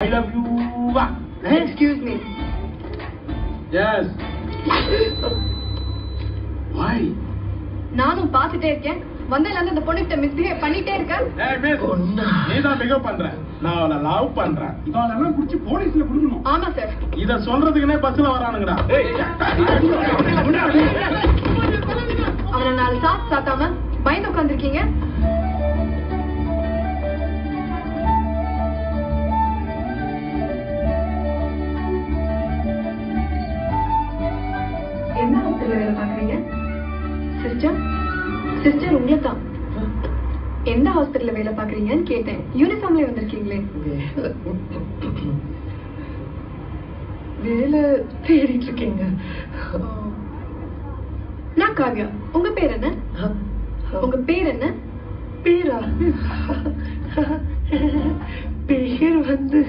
I love you. Excuse me. Yes. Why? நானும் பாத்துட்டே இருக்கேன். வந்தல அந்த பொண்ணுகிட்ட மிஸ்பிஹேவ் பண்ணிட்டே இருக்கேன். ஏய் மிஸ், நீதான் பிஹேவ் பண்ற. நான் அவளை லவ் பண்றேன். இதெல்லாம் குடிச்சு போலீஸ்ல குடுக்கணும். ஆமா சார். இத சொல்றதுக்குனே பஸ்ல வரானுங்கடா. அவன நாலு சாத்தாம பயந்து உட்கார்ந்திருக்கீங்க. என்ன ஹாஸ்பிட்டல்ல வேலை பாக்குறீங்க? சிஸ்டர் உங்களை தான். எந்த ஹாஸ்பிட்டல்ல வேலை பாக்குறீங்கன்னு கேட்டேன். யூனிஃபார்ம்ல வந்திருக்கீங்களே. வேலை தேடிட்டு இருக்கீங்க. நான் காவ்யா. உங்க பேர் என்ன? உங்க பேர் என்ன? பேரா? பேர் வந்து